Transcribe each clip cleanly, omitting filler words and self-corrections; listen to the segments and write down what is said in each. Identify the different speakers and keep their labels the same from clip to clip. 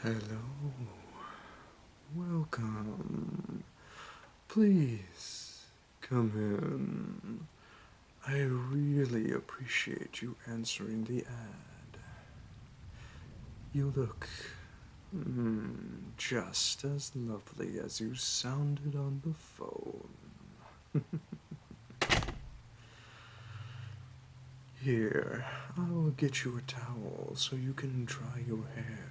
Speaker 1: Hello. Welcome. Please come in. I really appreciate you answering the ad. You look just as lovely as you sounded on the phone. Here, I'll get you a towel so you can dry your hair.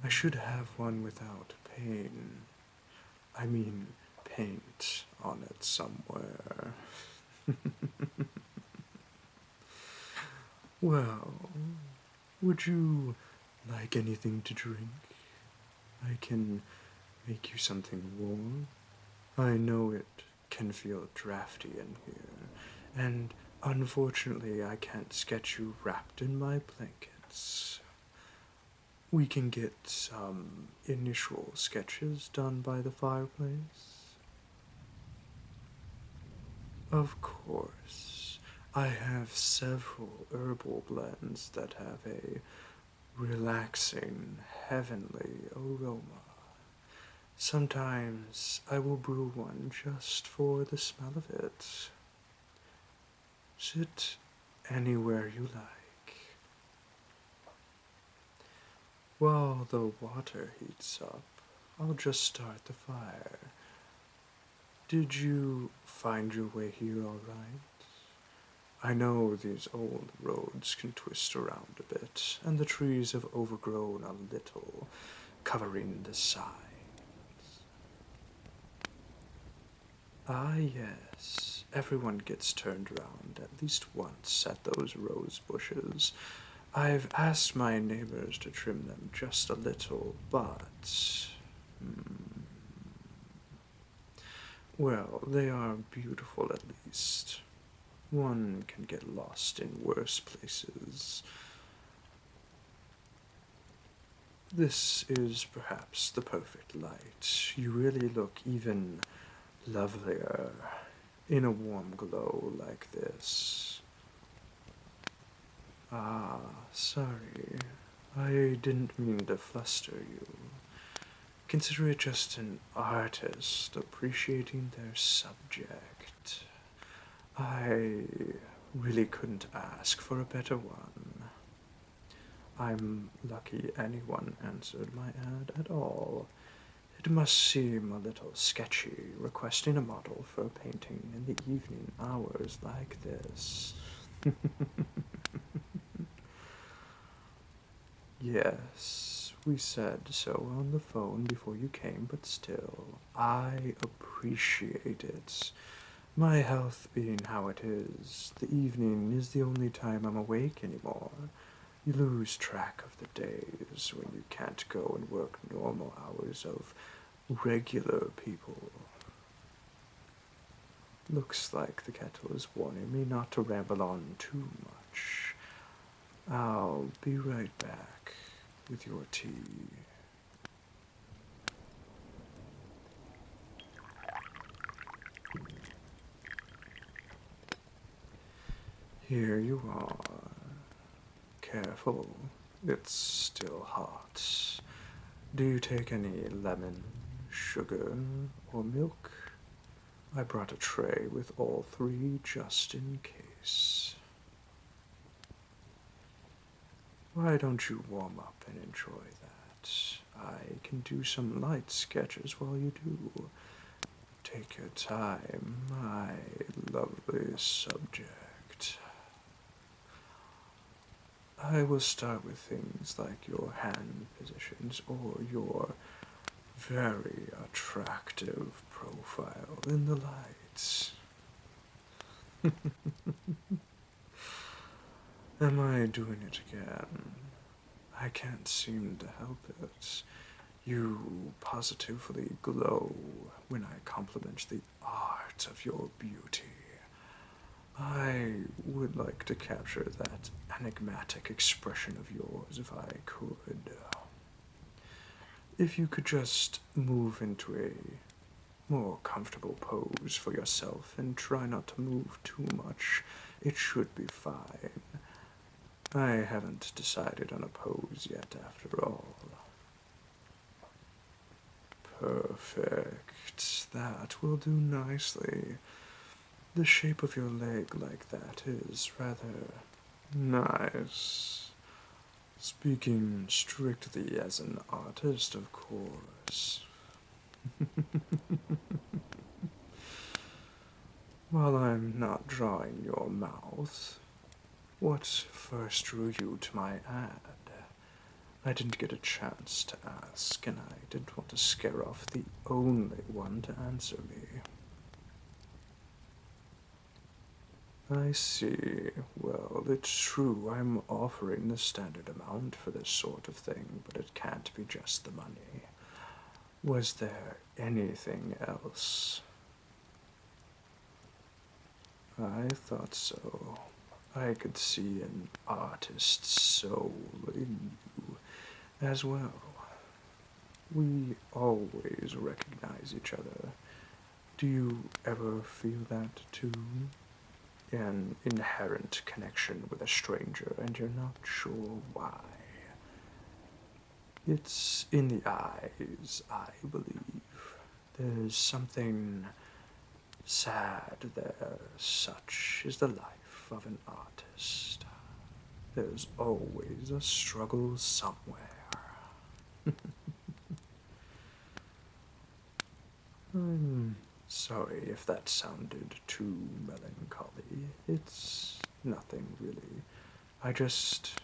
Speaker 1: I should have one without paint on it somewhere. Well, would you like anything to drink? I can make you something warm. I know it can feel drafty in here, and unfortunately I can't sketch you wrapped in my blankets. We can get some initial sketches done by the fireplace. Of course, I have several herbal blends that have a relaxing, heavenly aroma. Sometimes I will brew one just for the smell of it. Sit anywhere you like. While the water heats up, I'll just start the fire. Did you find your way here all right? I know these old roads can twist around a bit, and the trees have overgrown a little, covering the sides. Ah, yes, everyone gets turned around at least once at those rose bushes. I've asked my neighbors to trim them just a little, but... well, they are beautiful at least. One can get lost in worse places. This is perhaps the perfect light. You really look even lovelier in a warm glow like this. Ah, sorry. I didn't mean to fluster you. Consider it just an artist appreciating their subject. I really couldn't ask for a better one. I'm lucky anyone answered my ad at all. It must seem a little sketchy requesting a model for a painting in the evening hours like this. Yes, we said so on the phone before you came, but still, I appreciate it. My health being how it is, the evening is the only time I'm awake anymore. You lose track of the days when you can't go and work normal hours of regular people. Looks like the kettle is warning me not to ramble on too much. I'll be right back with your tea. Here you are. Careful, it's still hot. Do you take any lemon, sugar, or milk? I brought a tray with all three just in case. Why don't you warm up and enjoy that? I can do some light sketches while you do. Take your time, my lovely subject. I will start with things like your hand positions or your very attractive profile in the lights. Am I doing it again? I can't seem to help it. You positively glow when I compliment the art of your beauty. I would like to capture that enigmatic expression of yours if I could. If you could just move into a more comfortable pose for yourself and try not to move too much, it should be fine. I haven't decided on a pose yet, after all. Perfect. That will do nicely. The shape of your leg like that is rather nice. Speaking strictly as an artist, of course. While I'm not drawing your mouth, what first drew you to my ad? I didn't get a chance to ask, and I didn't want to scare off the only one to answer me. I see. Well, it's true I'm offering the standard amount for this sort of thing, but it can't be just the money. Was there anything else? I thought so. I could see an artist's soul in you as well. We always recognize each other. Do you ever feel that too? An inherent connection with a stranger and you're not sure why. It's in the eyes, I believe. There's something sad there. Such is the life of an artist. There's always a struggle somewhere. I'm sorry if that sounded too melancholy. It's nothing really. I just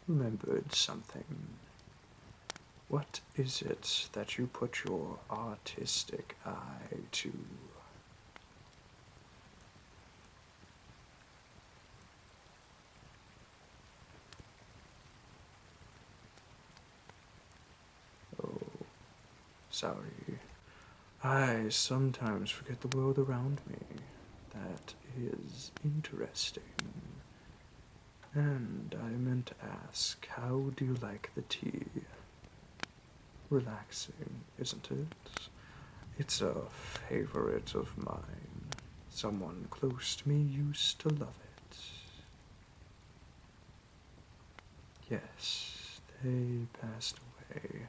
Speaker 1: remembered something. What is it that you put your artistic eye to? Oh, sorry. I sometimes forget the world around me. That is interesting. And I meant to ask, how do you like the tea? Relaxing, isn't it? It's a favorite of mine. Someone close to me used to love it. Yes, they passed away.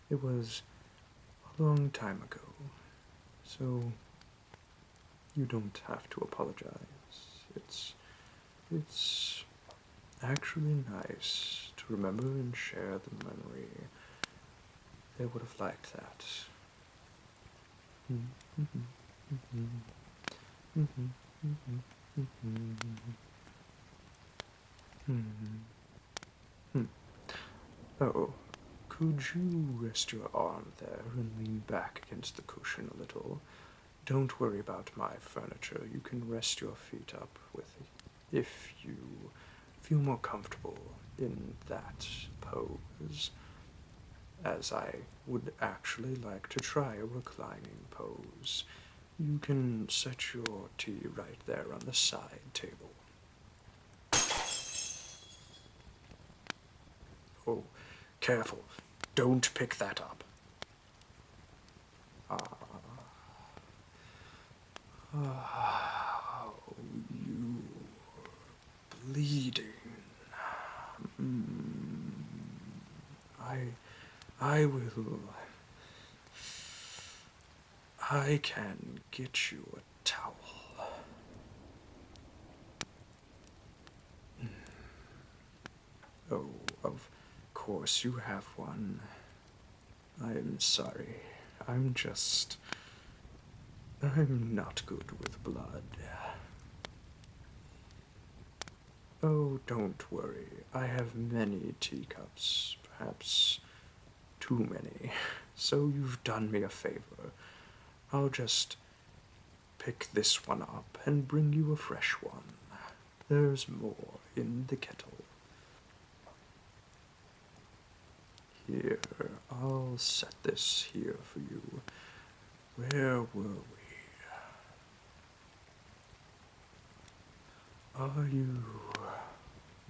Speaker 1: It was a long time ago, so you don't have to apologize. It's actually nice to remember and share the memory. They would have liked that. Oh, could you rest your arm there and lean back against the cushion a little? Don't worry about my furniture. You can rest your feet up with it if you feel more comfortable in that pose, as I would actually like to try a reclining pose. You can set your tea right there on the side table. Oh, careful. Don't pick that up. Oh, you bleeding. I will. I can get you a towel. Oh, of course you have one. I'm sorry. I'm not good with blood. Oh, don't worry. I have many teacups, perhaps too many. So you've done me a favor. I'll just pick this one up and bring you a fresh one. There's more in the kettle. Here, I'll set this here for you. Where were we? Are you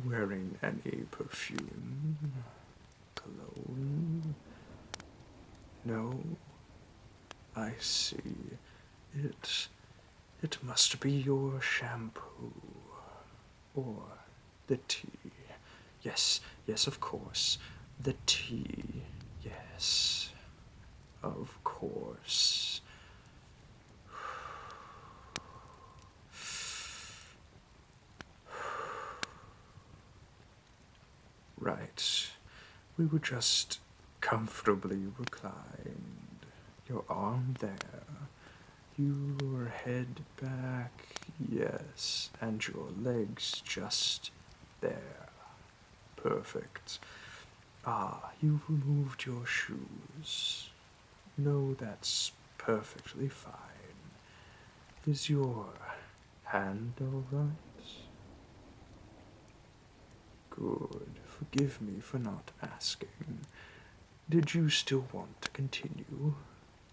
Speaker 1: wearing any perfume? Cologne? No? I see. It must be your shampoo. Or the tea. Yes, of course. The tea, yes. of course. Right. We were just comfortably reclined. Your arm there. Your head back, yes, and your legs just there. Perfect. Ah, you've removed your shoes. No, that's perfectly fine. Is your hand all right? Good. Forgive me for not asking. Did you still want to continue?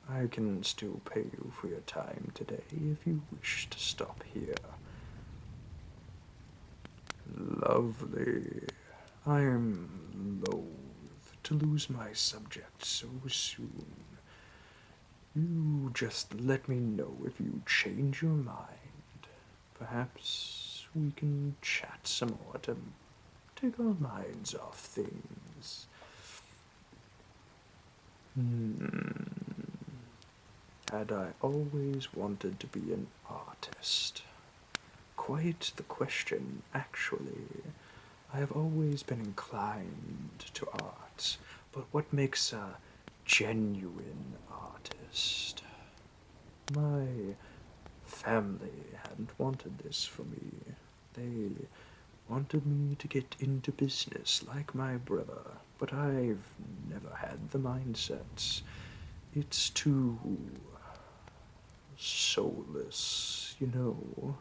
Speaker 1: I can still pay you for your time today if you wish to stop here. Lovely. I am loath to lose my subject so soon. You just let me know if you change your mind. Perhaps we can chat some more to take our minds off things. Had I always wanted to be an artist? Quite the question, actually. I have always been inclined to art, but what makes a genuine artist? My family hadn't wanted this for me. They wanted me to get into business like my brother, but I've never had the mindset. It's too soulless, you know.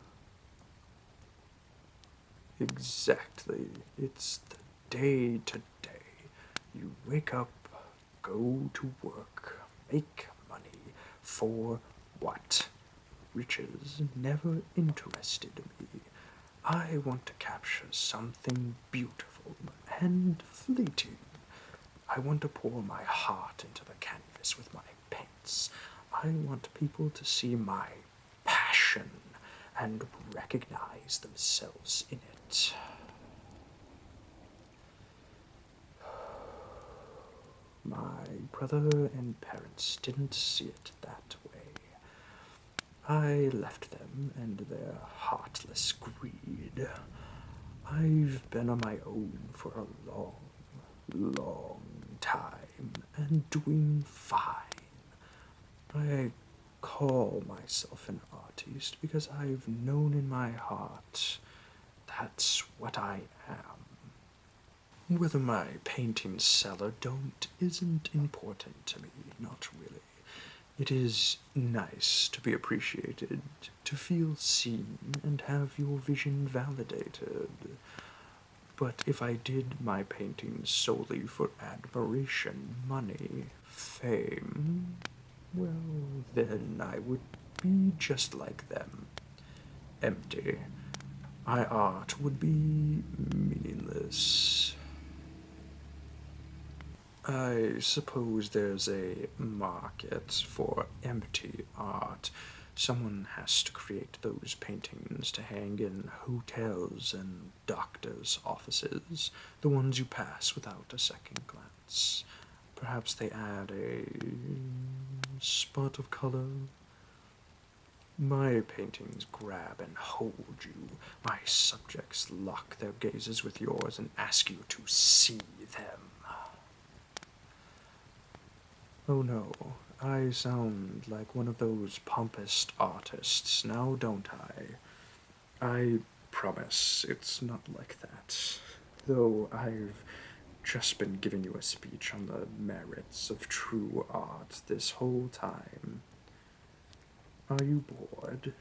Speaker 1: Exactly. It's the day to day. You wake up, go to work, make money. For what? Riches never interested me. I want to capture something beautiful and fleeting. I want to pour my heart into the canvas with my paints. I want people to see my passion and recognize themselves in it. My brother and parents didn't see it that way. I left them and their heartless greed. I've been on my own for a long time and doing fine. I call myself an artist because I've known in my heart that's what I am. Whether my paintings sell or don't isn't important to me, not really. It is nice to be appreciated, to feel seen, and have your vision validated. But if I did my paintings solely for admiration, money, fame, well, then I would be just like them. Empty. My art would be meaningless. I suppose there's a market for empty art. Someone has to create those paintings to hang in hotels and doctors' offices, the ones you pass without a second glance. Perhaps they add a spot of color. My paintings grab and hold you. My subjects lock their gazes with yours and ask you to see them. Oh no, I sound like one of those pompous artists now, don't I? I promise it's not like that. Though I've just been giving you a speech on the merits of true art this whole time. Are you bored?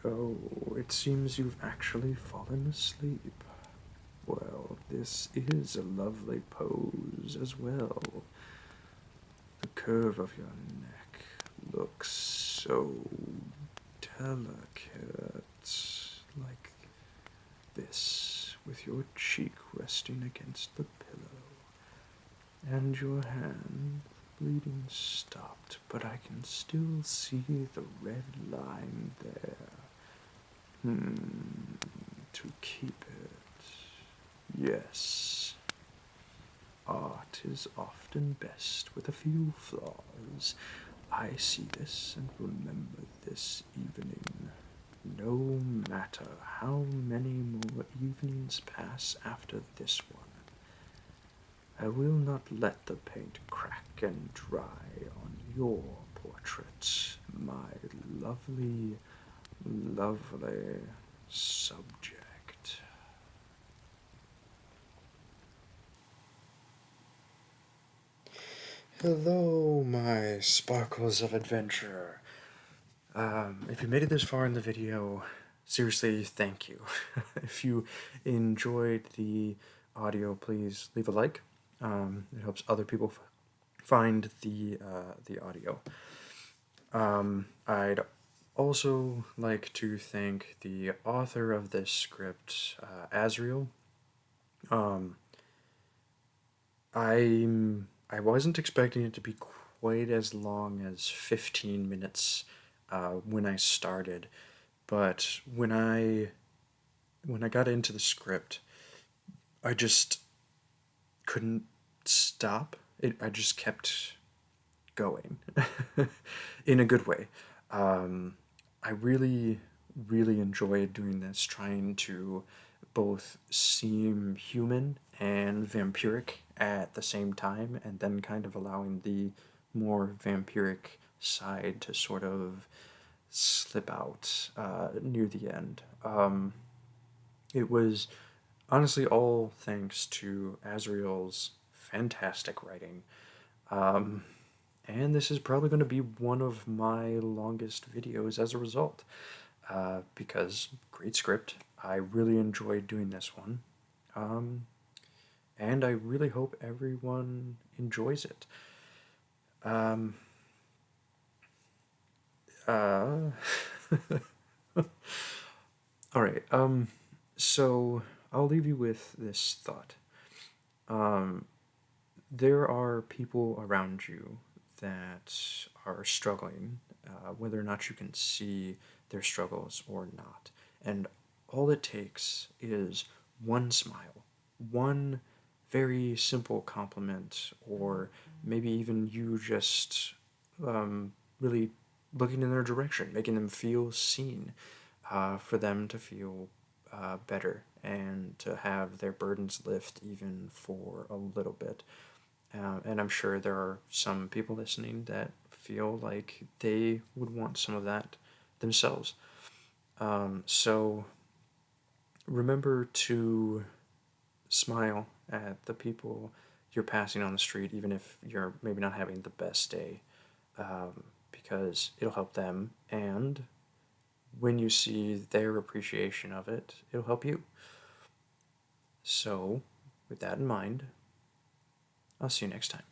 Speaker 1: Oh, it seems you've actually fallen asleep. Well, this is a lovely pose as well. The curve of your neck looks so delicate, like this, with your cheek resting against the pillow, and your hand. Bleeding stopped, but I can still see the red line there. To keep it. Yes. art is often best with a few flaws. I see this and remember this evening. No matter how many more evenings pass after this one, I will not let the paint crack and dry on your portrait, my lovely, lovely subject. Hello, my sparkles of adventure. If you made it this far in the video, seriously, thank you. If you enjoyed the audio, please leave a like. It helps other people find the audio. I'd also like to thank the author of this script, Azreal. I wasn't expecting it to be quite as long as 15 minutes when I started, but when I got into the script, I just couldn't stop. I just kept going in a good way. I really, really enjoyed doing this, trying to both seem human and vampiric at the same time, and then kind of allowing the more vampiric side to sort of slip out near the end. It was honestly all thanks to Azreal's fantastic writing. And this is probably going to be one of my longest videos as a result, because great script. I really enjoyed doing this one, and I really hope everyone enjoys it. Alright, so I'll leave you with this thought. There are people around you that are struggling, whether or not you can see their struggles or not. And all it takes is one smile, one very simple compliment, or maybe even you just really looking in their direction, making them feel seen, for them to feel better and to have their burdens lift even for a little bit. And I'm sure there are some people listening that feel like they would want some of that themselves. So remember to smile at the people you're passing on the street, even if you're maybe not having the best day, because it'll help them. And when you see their appreciation of it, it'll help you. So, with that in mind, I'll see you next time.